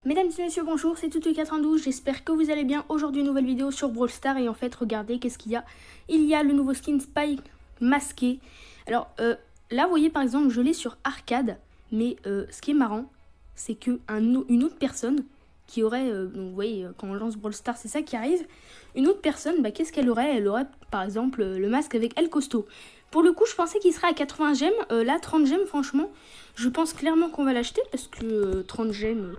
Mesdames et messieurs, bonjour, c'est Toutou92, j'espère que vous allez bien. Aujourd'hui, nouvelle vidéo sur Brawl Stars et en fait, regardez, qu'est-ce qu'il y a? Il y a le nouveau skin Spike masqué. Alors, là, vous voyez, par exemple, je l'ai sur arcade, mais ce qui est marrant, c'est que une autre personne qui aurait, donc vous voyez, quand on lance Brawl Stars, c'est ça qui arrive. Une autre personne, bah, qu'est-ce qu'elle aurait? Elle aurait, par exemple, le masque avec El Costo. Pour le coup, je pensais qu'il serait à 80 gemmes. Là, 30 gemmes, franchement, je pense clairement qu'on va l'acheter parce que 30 gemmes...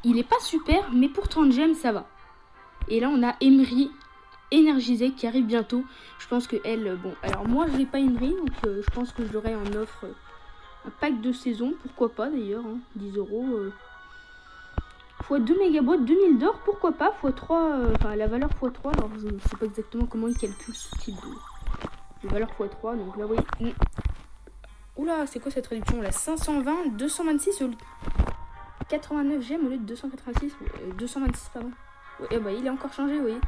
il est pas super, mais pour 30 gemmes, ça va. Et là, on a Emery énergisée qui arrive bientôt. Je pense que elle, bon, alors moi, je n'ai pas Emery, donc je pense que je l'aurai en offre un pack de saison. Pourquoi pas d'ailleurs, hein, 10 euros. x2 mégaboîtes, 2000 d'or, pourquoi pas, x3, enfin la valeur x3. Alors, je ne sais pas exactement comment ils calculent ce type de valeur x3. Donc là, oui. Oula, c'est quoi cette réduction là? 520, 226 au 89 gemmes au lieu de 286, 226 pardon. Ouais, bah, il est encore changé, vous voyez.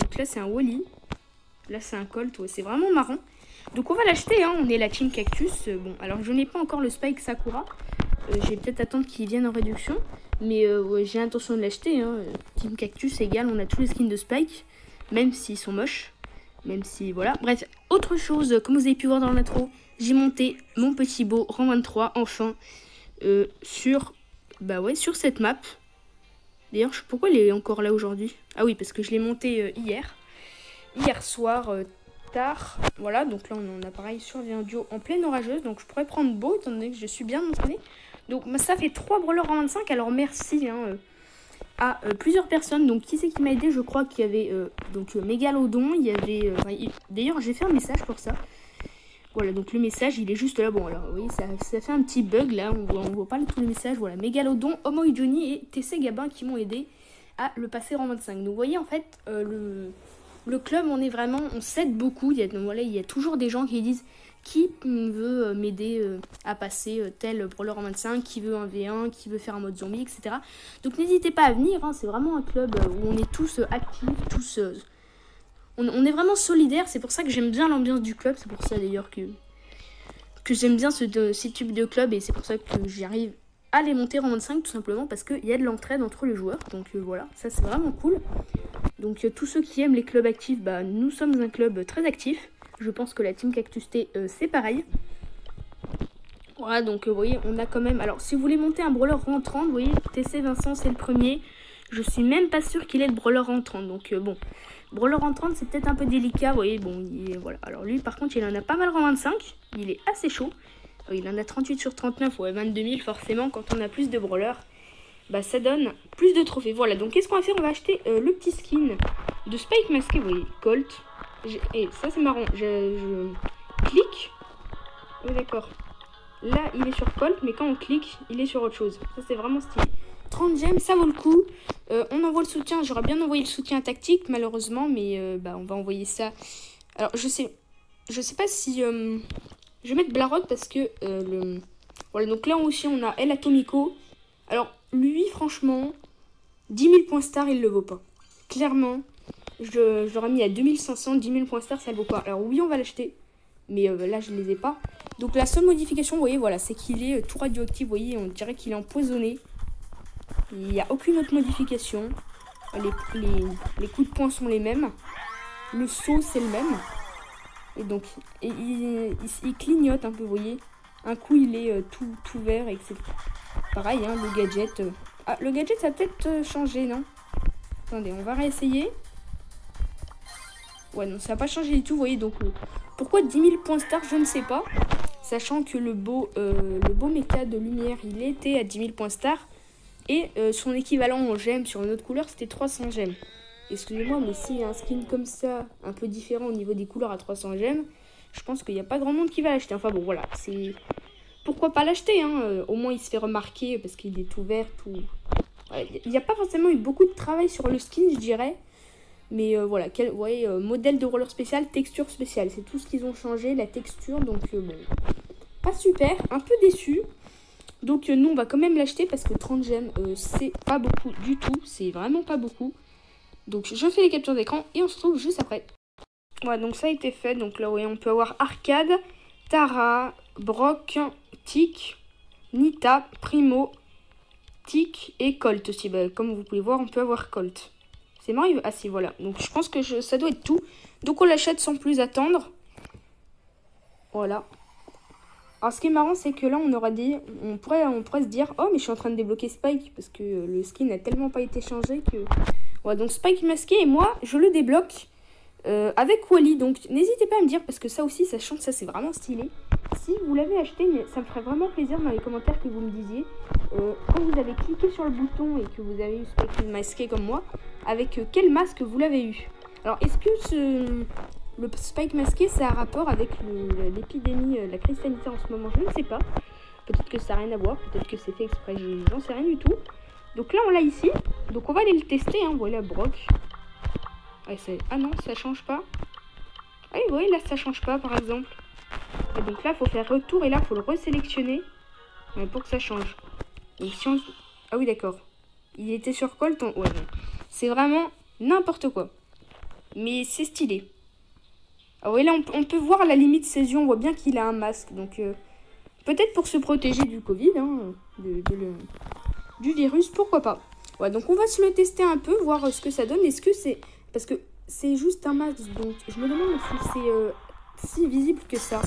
Donc là c'est un Wally, là c'est un Colt, ouais, c'est vraiment marrant. Donc on va l'acheter, hein. On est la Team Cactus. Bon, alors je n'ai pas encore le Spike Sakura. Je vais peut-être attendre qu'il vienne en réduction. Mais ouais, j'ai l'intention de l'acheter, hein. Team Cactus égale, on a tous les skins de Spike, même s'ils sont moches. Même si, voilà. Bref, autre chose, comme vous avez pu voir dans l'intro, j'ai monté mon petit beau rang 23, enfin. Sur cette map. D'ailleurs, je sais pourquoi il est encore là aujourd'hui. Ah oui, parce que je l'ai monté hier soir tard. Voilà, donc là on en a pareil sur un duo en pleine orageuse. Donc je pourrais prendre beau étant donné que je suis bien entraînée. Donc ça fait 3 brawlers en 25. Alors merci à plusieurs personnes. Donc qui c'est qui m'a aidé? Je crois qu'il y avait Mégalodon. Il y avait d'ailleurs j'ai fait un message pour ça. Voilà, donc le message, il est juste là. Bon, alors, oui, ça fait un petit bug, là. On voit pas tous les messages. Voilà, Mégalodon, Homo et Johnny et TC Gabin qui m'ont aidé à le passer en 25. Donc, vous voyez, en fait, le club, on s'aide beaucoup. Il y a toujours des gens qui disent qui veut m'aider à passer tel brawler en 25, qui veut un V1, qui veut faire un mode zombie, etc. Donc, n'hésitez pas à venir. Hein, c'est vraiment un club où on est tous actifs, tous... On est vraiment solidaires, c'est pour ça que j'aime bien l'ambiance du club, c'est pour ça d'ailleurs que j'aime bien ce type de club et c'est pour ça que j'arrive à les monter en 25 tout simplement parce qu'il y a de l'entraide entre les joueurs, donc voilà, ça c'est vraiment cool. Donc tous ceux qui aiment les clubs actifs, bah nous sommes un club très actif, je pense que la Team Cactus T c'est pareil. Voilà, donc vous voyez, on a quand même, alors si vous voulez monter un brawler rang 30, vous voyez, TC Vincent c'est le premier, je suis même pas sûre qu'il ait le brawler rang 30, donc bon... Brawler en 30, c'est peut-être un peu délicat, vous voyez, bon, voilà. Alors lui, par contre, il en a pas mal en 25, il est assez chaud. Il en a 38 sur 39, ouais, 22 000, forcément, quand on a plus de brawlers, bah ça donne plus de trophées. Voilà, donc qu'est-ce qu'on va faire? On va acheter le petit skin de Spike masqué, vous voyez, Colt. Et ça, c'est marrant, je clique, oui, d'accord. Là, il est sur Colt, mais quand on clique, il est sur autre chose. Ça, c'est vraiment stylé. 30 gemmes, ça vaut le coup. On envoie le soutien. J'aurais bien envoyé le soutien tactique, malheureusement, mais on va envoyer ça. Alors, je sais pas si... je vais mettre Blarod parce que... Voilà, donc là aussi, on a El Atomico. Alors, lui, franchement, 10 000 points star, il le vaut pas. Clairement, je l'aurais mis à 2500, 10 000 points star, ça le vaut pas. Alors, oui, on va l'acheter, mais là, je ne les ai pas. Donc, la seule modification, vous voyez, voilà, c'est qu'il est tout radioactif. Vous voyez, on dirait qu'il est empoisonné. Il n'y a aucune autre modification. Les coups de poing sont les mêmes. Le saut, c'est le même. Et donc, il clignote un peu, vous voyez. Un coup, il est tout vert. Et c'est pareil, hein, le gadget. Ah, le gadget, ça a peut-être changé, non? Attendez, on va réessayer. Ouais, non, ça n'a pas changé du tout, vous voyez. Donc, pourquoi 10 000 points star, je ne sais pas. Sachant que le beau méca de lumière, il était à 10 000 points star. Et son équivalent en gemmes sur une autre couleur, c'était 300 gemmes. Excusez-moi, mais s'il y a un skin comme ça, un peu différent au niveau des couleurs à 300 gemmes, je pense qu'il n'y a pas grand monde qui va l'acheter. Enfin bon, voilà, c'est... Pourquoi pas l'acheter, hein? Au moins, il se fait remarquer parce qu'il est tout vert, tout... Il n'y a pas forcément eu beaucoup de travail sur le skin, je dirais. Mais voilà, vous voyez, modèle de roller spécial, texture spéciale. C'est tout ce qu'ils ont changé, la texture. Donc, bon, pas super, un peu déçu. Donc nous on va quand même l'acheter parce que 30 gemmes c'est pas beaucoup du tout, c'est vraiment pas beaucoup. Donc je fais les captures d'écran et on se retrouve juste après. Voilà, donc ça a été fait, donc là vous voyez on peut avoir Arcade, Tara, Brock, Tic, Nita, Primo, Tick et Colt aussi. Bah, comme vous pouvez voir, on peut avoir Colt. C'est marrant. Ah si, voilà. Donc je pense que ça doit être tout. Donc on l'achète sans plus attendre. Voilà. Alors ce qui est marrant, c'est que là, on pourrait se dire, oh mais je suis en train de débloquer Spike parce que le skin n'a tellement pas été changé que... Voilà, donc Spike masqué et moi, je le débloque avec Wally. Donc n'hésitez pas à me dire parce que ça aussi, ça change, ça c'est vraiment stylé. Si vous l'avez acheté, ça me ferait vraiment plaisir dans les commentaires que vous me disiez. Quand vous avez cliqué sur le bouton et que vous avez eu Spike masqué comme moi, avec quel masque vous l'avez eu? Alors est-ce que le Spike masqué, ça a un rapport avec l'épidémie, la crise sanitaire en ce moment? Je ne sais pas. Peut-être que ça n'a rien à voir, peut-être que c'est fait exprès, j'en sais rien du tout. Donc là, on l'a ici. Donc on va aller le tester, hein. Voilà, Brock. Ouais, ah non, ça change pas. Ah oui, vous voyez, là, ça change pas, par exemple. Et donc là, il faut faire retour, et là, il faut le resélectionner pour que ça change. Donc si on... Ah oui, d'accord. Il était sur Colt. Ouais, non. C'est vraiment n'importe quoi. Mais c'est stylé. Ah oui, là, on peut voir à la limite ses yeux. On voit bien qu'il a un masque. Donc, peut-être pour se protéger du Covid, hein, du virus, pourquoi pas. Ouais, donc on va se le tester un peu, voir ce que ça donne. Est-ce que c'est... Parce que c'est juste un masque, donc je me demande si c'est si visible que ça.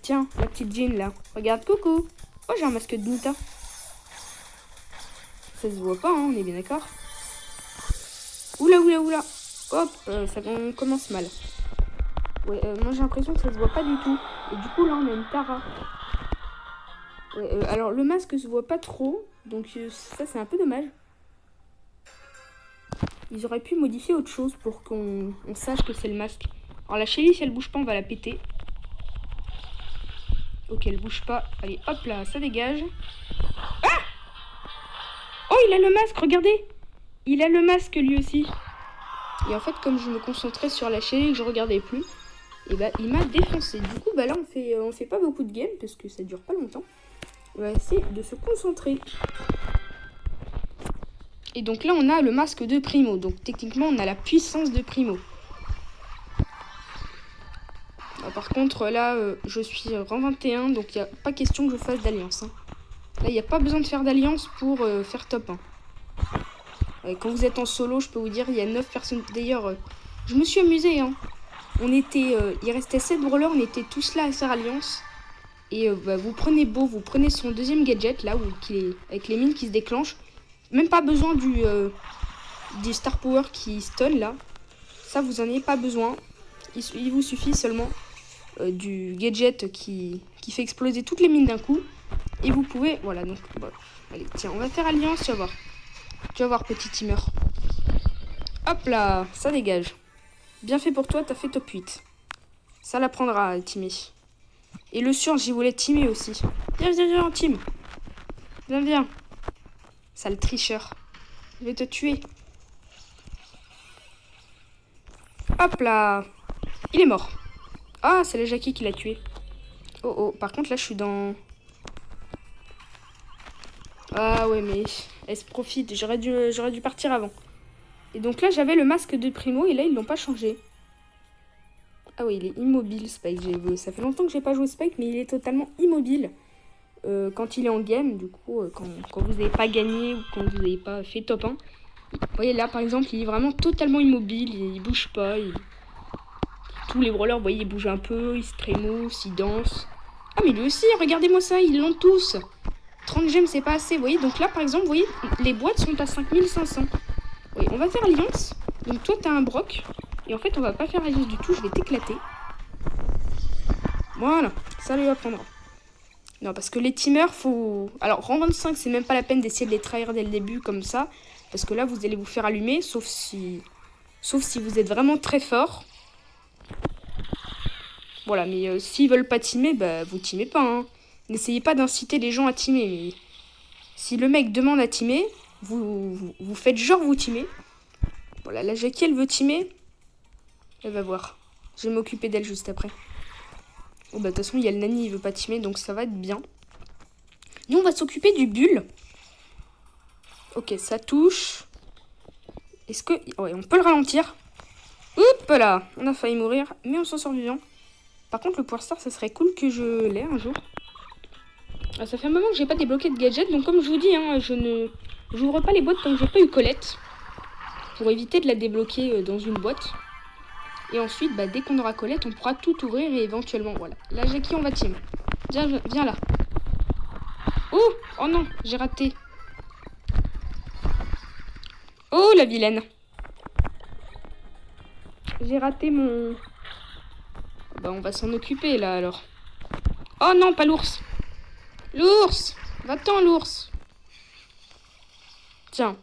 Tiens, la petite Jean, là. Regarde, coucou. Oh, j'ai un masque de Nita. Ça se voit pas, hein, on est bien d'accord. Oula, oula, oula. Hop, ça commence mal. Ouais, moi j'ai l'impression que ça se voit pas du tout. Et du coup, là, on a une Tara. Ouais, alors, le masque se voit pas trop. Donc, ça, c'est un peu dommage. Ils auraient pu modifier autre chose pour qu'on sache que c'est le masque. Alors, la Shelly, si elle bouge pas, on va la péter. Ok, elle bouge pas. Allez, hop là, ça dégage. Ah! Oh, il a le masque, regardez! Il a le masque, lui aussi. Et en fait, comme je me concentrais sur la Shelly et que je regardais plus, et bah, il m'a défoncé. Du coup, bah là, on fait pas beaucoup de games parce que ça dure pas longtemps. On va essayer de se concentrer. Et donc là, on a le masque de Primo. Donc techniquement, on a la puissance de Primo. Par contre, là, je suis rang 21. Donc il n'y a pas question que je fasse d'alliance. Hein. Là, il n'y a pas besoin de faire d'alliance pour faire top 1. Quand vous êtes en solo, je peux vous dire, il y a 9 personnes. D'ailleurs, je me suis amusée. Hein. Il restait 7 brawlers. On était tous là à faire alliance. Et bah, vous prenez vous prenez son deuxième gadget, là, avec les mines qui se déclenchent. Même pas besoin du Star Power qui stun là. Ça, vous en avez pas besoin. Il vous suffit seulement du gadget qui fait exploser toutes les mines d'un coup. Et vous pouvez... Voilà, donc... Voilà. Allez, tiens, on va faire alliance, tu vas voir. Tu vas voir, petit teamer. Hop là, ça dégage. Bien fait pour toi, t'as fait top 8. Ça l'apprendra, Timmy. Et le surge, il voulait teamer aussi. Viens, viens, viens, team. Viens, viens. Sale tricheur. Je vais te tuer. Hop là. Il est mort. Ah, c'est le Jackie qui l'a tué. Oh oh, par contre là je suis dans... Ah ouais mais elle se profite, j'aurais dû partir avant. Et donc là j'avais le masque de Primo et là ils l'ont pas changé. Ah oui, il est immobile Spike. Ça fait longtemps que j'ai pas joué Spike mais il est totalement immobile. Quand il est en game, du coup, quand vous n'avez pas gagné ou quand vous n'avez pas fait top 1. Vous voyez là, par exemple, il est vraiment totalement immobile, il bouge pas. Tous les brawlers, vous voyez, ils bougent un peu, ils se trémoussent, ils dansent. Ah, mais lui aussi, regardez-moi ça, ils l'ont tous. 30 gemmes, c'est pas assez, vous voyez. Donc là, par exemple, vous voyez, les boîtes sont à 5500. Oui, on va faire alliance. Donc toi, t'as un Brock. Et en fait, on va pas faire alliance du tout, je vais t'éclater. Voilà, ça lui apprendra. Non, parce que les teamers, faut... Alors, rang 25, c'est même pas la peine d'essayer de les trahir dès le début, comme ça. Parce que là, vous allez vous faire allumer, sauf si vous êtes vraiment très fort. Voilà, mais s'ils veulent pas teamer, bah, vous teamez pas, hein. N'essayez pas d'inciter les gens à teamer. Mais... Si le mec demande à teamer, vous faites genre vous teamer. Voilà, la Jackie, elle veut teamer. Elle va voir. Je vais m'occuper d'elle juste après. Oh bah de toute façon il y a le Nani, il veut pas teamer donc ça va être bien. Nous on va s'occuper du Bull. Ok, ça touche. Est-ce que... Ouais, on peut le ralentir. Hop là, on a failli mourir, mais on s'en sort vivant. Par contre le Power Star, ça serait cool que je l'ai un jour. Ah, ça fait un moment que j'ai pas débloqué de gadget, donc comme je vous dis, hein, j'ouvre pas les boîtes tant que j'ai pas eu Colette. Pour éviter de la débloquer dans une boîte. Et ensuite, bah, dès qu'on aura Colette, on pourra tout ouvrir et éventuellement, voilà. Là, Jackie, on va team. Viens là. Oh non, j'ai raté. Oh, la vilaine. J'ai raté mon... Bah, on va s'en occuper, là, alors. Oh non, pas l'ours. L'ours. Va-t'en, l'ours. Tiens.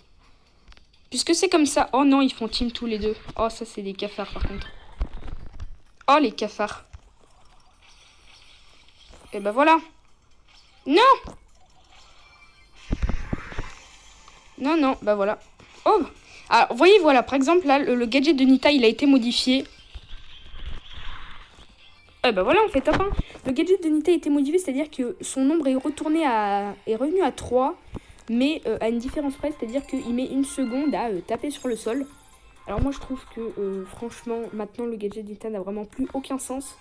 Puisque c'est comme ça... Oh non, ils font team tous les deux. Oh, ça, c'est des cafards, par contre. Oh, les cafards. Et bah, voilà. Non. Non, bah, voilà. Oh. Alors, vous voyez, voilà, par exemple, là, le gadget de Nita, il a été modifié. Eh ben voilà, on fait top 1. Le gadget de Nita a été modifié, c'est-à-dire que son nombre est revenu à 3, mais à une différence près, c'est-à-dire qu'il met une seconde à taper sur le sol. Alors moi je trouve que franchement, maintenant le gadget de Nita n'a vraiment plus aucun sens.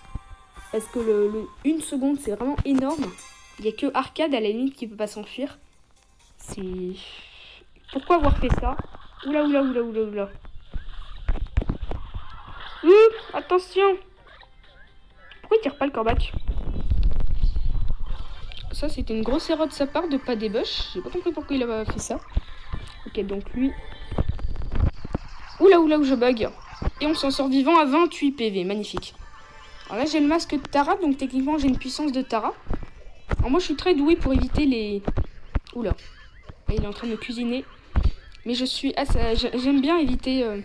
Parce que une seconde, c'est vraiment énorme. Il n'y a que Arcade à la limite qui peut pas s'enfuir. C'est... Pourquoi avoir fait ça? Oula. Attention! Pourquoi il tire pas le corbac? Ça, c'était une grosse erreur de sa part de pas débush. J'ai pas compris pourquoi il a fait ça. Ok, donc lui... Oula, où je bug. Et on s'en sort vivant à 28 PV. Magnifique. Alors là, j'ai le masque de Tara, donc techniquement, j'ai une puissance de Tara. Alors moi, je suis très douée pour éviter les... Oula. Là, il est en train de me cuisiner. Mais je suis... j'aime bien éviter...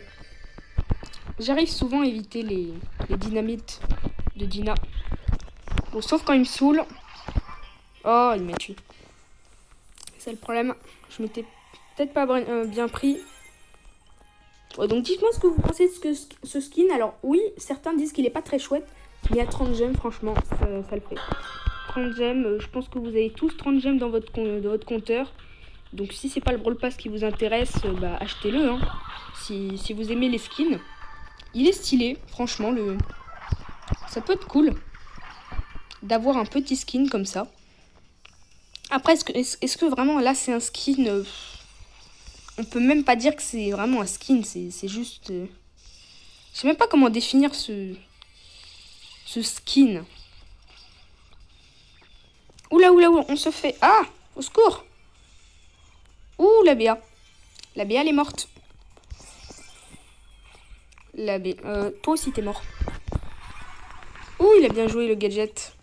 J'arrive souvent à éviter les dynamites de Dina. Bon, sauf quand il me saoule. Oh, il m'a tué. C'est le problème. Je m'étais peut-être pas bien pris. Ouais, donc dites-moi ce que vous pensez de ce skin. Alors oui, certains disent qu'il est pas très chouette. Mais à 30 gemmes, franchement, ça le fait. 30 gemmes, je pense que vous avez tous 30 gemmes dans votre compteur. Donc si c'est pas le Brawl Pass qui vous intéresse, bah achetez-le. Hein. Si vous aimez les skins. Il est stylé, franchement. Ça peut être cool d'avoir un petit skin comme ça. Après, est-ce que vraiment là c'est un skin on peut même pas dire que c'est vraiment un skin. C'est juste... je sais même pas comment définir ce skin. Oula, on se fait... Ah, au secours. Ouh, la BA. La BA, elle est morte. La BA... toi aussi, t'es mort. Ouh, il a bien joué, le gadget.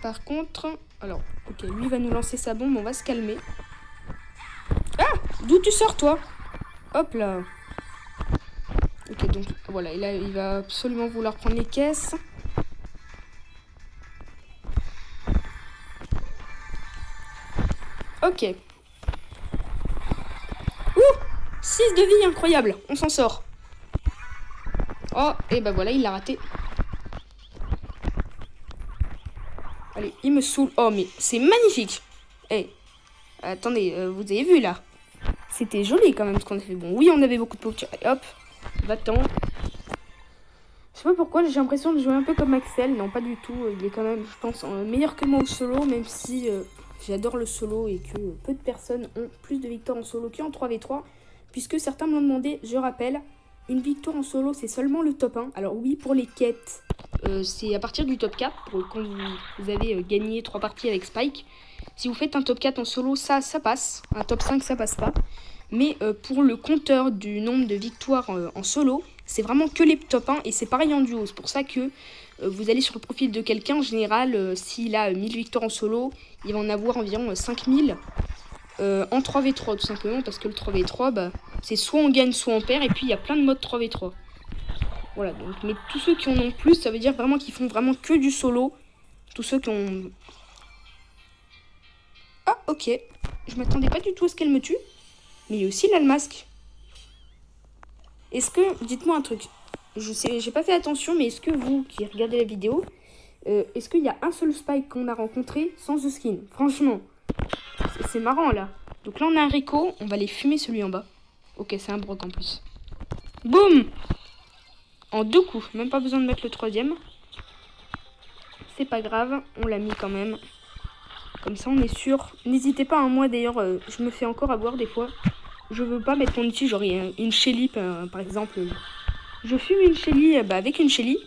Par contre... Alors, ok, lui va nous lancer sa bombe, on va se calmer. Ah, d'où tu sors, toi? Hop là. Ok, donc, voilà, il va absolument vouloir prendre les caisses. Ok. Ouh, 6 de vie, incroyable. On s'en sort. Oh, et ben voilà, il l'a raté. Allez, il me saoule. Oh, mais c'est magnifique. Eh, attendez, vous avez vu, là? C'était joli, quand même, ce qu'on a fait. Bon, oui, on avait beaucoup de potions. Hop, va-t'en. Je sais pas pourquoi, j'ai l'impression de jouer un peu comme Axel. Non, pas du tout. Il est quand même, je pense, meilleur que moi au solo, même si j'adore le solo et que peu de personnes ont plus de victoires en solo qu'en 3v3. Puisque certains me l'ont demandé, je rappelle, une victoire en solo, c'est seulement le top 1. Alors oui, pour les quêtes, c'est à partir du top 4, quand vous avez gagné 3 parties avec Spike. Si vous faites un top 4 en solo, ça passe. Un top 5, ça passe pas. Mais pour le compteur du nombre de victoires en solo, c'est vraiment que les top 1 et c'est pareil en duo. C'est pour ça que vous allez sur le profil de quelqu'un, en général, s'il a 1000 victoires en solo, il va en avoir environ 5000 en 3v3 tout simplement. Parce que le 3v3, bah, c'est soit on gagne, soit on perd. Et puis il y a plein de modes 3v3. Voilà, donc, mais tous ceux qui en ont plus, ça veut dire vraiment qu'ils font vraiment que du solo. Tous ceux qui ont... Ah, ok. Je m'attendais pas du tout à ce qu'elle me tue. Mais il y a aussi là le masque. Est-ce que... Dites-moi un truc. Je sais, j'ai pas fait attention, mais est-ce que vous, qui regardez la vidéo, est-ce qu'il y a un seul Spike qu'on a rencontré sans ce skin? Franchement. C'est marrant, là. Donc là, on a un Rico. On va aller fumer celui en bas. Ok, c'est un Brock en plus. Boum! En 2 coups. Même pas besoin de mettre le 3e. C'est pas grave. On l'a mis quand même. Comme ça, on est sûr. N'hésitez pas, hein, moi d'ailleurs, je me fais encore avoir des fois. Je veux pas mettre mon ulti, genre une Shelly, par exemple. Je fume une Shelly avec une Shelly.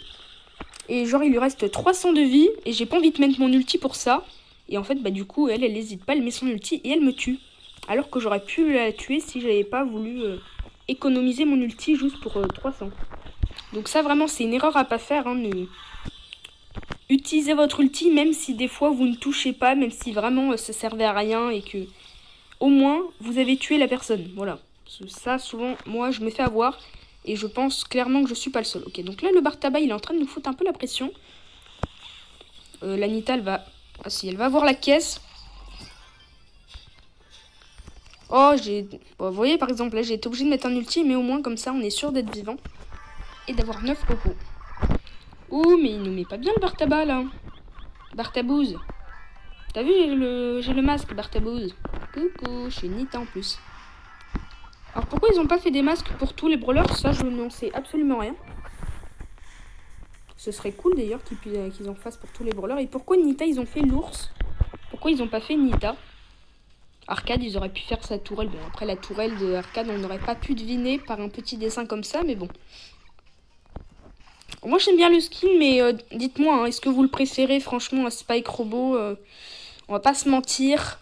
Et genre, il lui reste 300 de vie. Et j'ai pas envie de mettre mon ulti pour ça. Et en fait, du coup, elle hésite pas, elle met son ulti et elle me tue. Alors que j'aurais pu la tuer si j'avais pas voulu économiser mon ulti juste pour 300. Donc ça, vraiment, c'est une erreur à pas faire. Hein, utilisez votre ulti, même si des fois, vous ne touchez pas, même si vraiment, ça servait à rien et que, au moins, vous avez tué la personne. Voilà. Ça, souvent, moi, je me fais avoir. Et je pense clairement que je suis pas le seul. Ok, donc là, le Bartaba, il est en train de nous foutre un peu la pression. La Nita, elle va... Ah si, elle va avoir la caisse. Oh, bon, vous voyez, par exemple, là, j'ai été obligé de mettre un ulti, mais au moins, comme ça, on est sûr d'être vivant. Et d'avoir 9 cocos. Ouh, mais il nous met pas bien le Bartaba, là. Bartabouze. T'as vu, j'ai le masque, Bartabouze. Coucou, je suis Nita en plus. Alors, pourquoi ils ont pas fait des masques pour tous les brawlers? Ça, je n'en sais absolument rien. Ce serait cool, d'ailleurs, qu'ils en fassent pour tous les brawlers. Et pourquoi Nita, ils ont fait l'ours? Pourquoi ils ont pas fait Nita? Arcade, ils auraient pu faire sa tourelle. Bon, après, la tourelle de Arcade, on n'aurait pas pu deviner par un petit dessin comme ça, mais bon. Moi, j'aime bien le skin, mais dites-moi, hein, est-ce que vous le préférez, franchement, à Spike Robot? On va pas se mentir.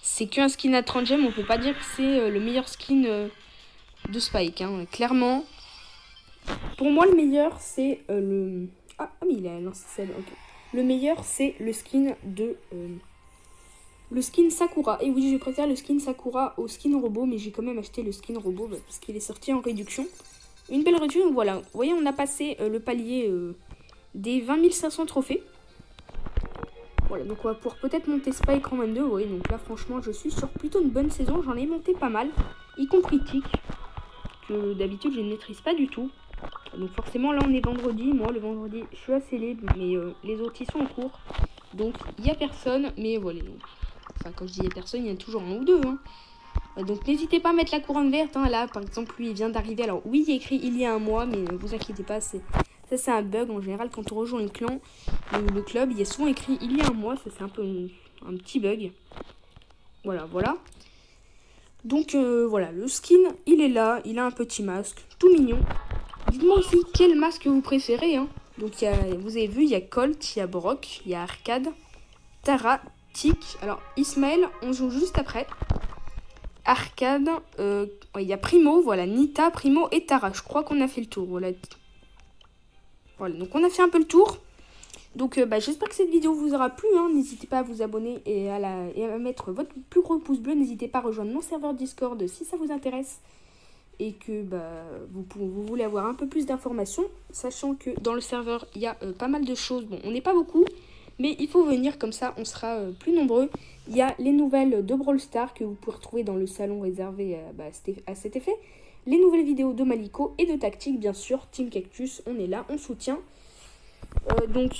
C'est qu'un skin à 30 gemmes, on peut pas dire que c'est le meilleur skin de Spike, hein, clairement. Pour moi, le meilleur, c'est le... Ah, mais il a lancé celle, ok. Le meilleur, c'est le skin de... le skin Sakura. Et oui, je préfère le skin Sakura au skin robot, mais j'ai quand même acheté le skin robot parce qu'il est sorti en réduction. Une belle réduction, voilà. Vous voyez, on a passé le palier des 20 500 trophées. Voilà, donc on va pouvoir peut-être monter Spike en 22. Vous voyez, donc là, franchement, je suis sur plutôt une bonne saison. J'en ai monté pas mal, y compris Tic, que d'habitude, je ne maîtrise pas du tout. Donc forcément, là, on est vendredi. Moi, le vendredi, je suis assez libre, mais les autres, ils sont en cours. Donc, il n'y a personne, mais voilà. Donc, enfin, quand je dis il y a personne, il y en a toujours un ou deux. Hein. Donc, n'hésitez pas à mettre la couronne verte. Hein. Là, par exemple, lui, il vient d'arriver. Alors, oui, il est écrit il y a un mois, mais ne vous inquiétez pas. Ça, c'est un bug. En général, quand on rejoint le clan, le club, il y a souvent écrit il y a un mois. Ça, c'est un peu un petit bug. Voilà, voilà. Donc, voilà, le skin, il est là. Il a un petit masque, tout mignon. Dites-moi aussi quel masque vous préférez. Hein. Donc, vous avez vu, il y a Colt, il y a Brock, il y a Arcade, Tara, Tic. Alors, Ismaël, on joue juste après. Arcade, il y a Primo, voilà, Nita, Primo et Tara. Je crois qu'on a fait le tour. Voilà, donc on a fait un peu le tour. Donc, j'espère que cette vidéo vous aura plu. Hein. N'hésitez pas à vous abonner et à mettre votre plus gros pouce bleu. N'hésitez pas à rejoindre mon serveur Discord si ça vous intéresse. Et que vous voulez avoir un peu plus d'informations, sachant que dans le serveur, il y a pas mal de choses. Bon, on n'est pas beaucoup, mais il faut venir, comme ça, on sera plus nombreux. Il y a les nouvelles de Brawl Stars que vous pouvez retrouver dans le salon réservé à cet effet. Les nouvelles vidéos de Maliko et de Tactique, bien sûr. Team Cactus, on est là, on soutient. Donc,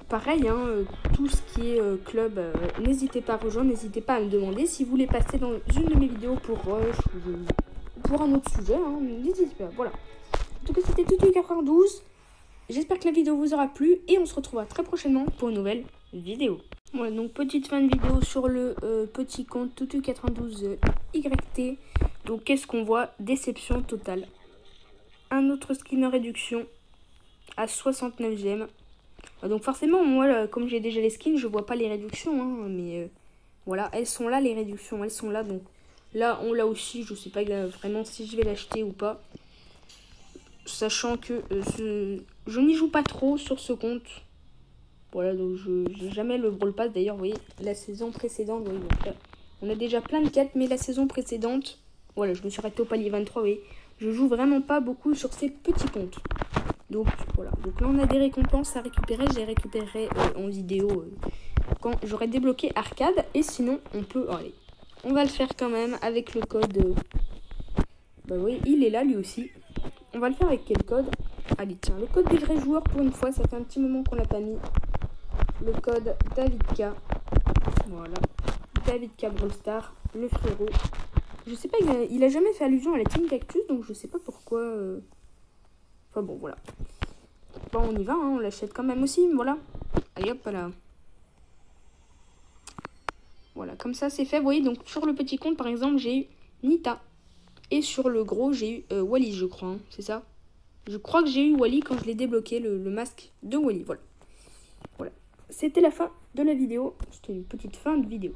pareil, hein, tout ce qui est club, n'hésitez pas à rejoindre, n'hésitez pas à me demander si vous voulez passer dans une de mes vidéos pour Rush pour un autre sujet, hein, n'hésitez pas, voilà. En tout cas, c'était Tutu92. J'espère que la vidéo vous aura plu et on se retrouvera très prochainement pour une nouvelle vidéo. Voilà, donc petite fin de vidéo sur le petit compte Tutu92YT. Donc, qu'est-ce qu'on voit? Déception totale. Un autre skin en réduction à 69 gemmes. Donc, forcément, moi, comme j'ai déjà les skins, je vois pas les réductions, hein, mais voilà, elles sont là, les réductions, elles sont là, donc... Là, on l'a aussi, je sais pas vraiment si je vais l'acheter ou pas. Sachant que je n'y joue pas trop sur ce compte. Voilà, donc j'ai jamais le Brawl Pass. D'ailleurs, vous voyez, la saison précédente, vous voyez, donc là, on a déjà plein de quêtes, mais la saison précédente, voilà, je me suis arrêté au palier 23, vous voyez. Je joue vraiment pas beaucoup sur ces petits comptes. Donc, voilà. Donc là, on a des récompenses à récupérer. Je les récupérerai en vidéo quand j'aurai débloqué Arcade. Et sinon, on peut... Allez. On va le faire quand même avec le code... oui, il est là lui aussi. On va le faire avec quel code? Allez, tiens, le code des vrais joueurs pour une fois. Ça fait un petit moment qu'on l'a pas mis. Le code DavidK. Voilà. DavidK Brawl Stars, le frérot. Je sais pas, il a jamais fait allusion à la Team Cactus, donc je sais pas pourquoi... Enfin bon, voilà. Bon, on y va, hein, on l'achète quand même aussi, voilà. Allez hop là. Voilà, comme ça c'est fait. Vous voyez, donc sur le petit compte par exemple, j'ai eu Nita. Et sur le gros, j'ai eu Wally, je crois. Hein, c'est ça? Je crois que j'ai eu Wally quand je l'ai débloqué, le masque de Wally. Voilà. Voilà. C'était la fin de la vidéo. C'était une petite fin de vidéo.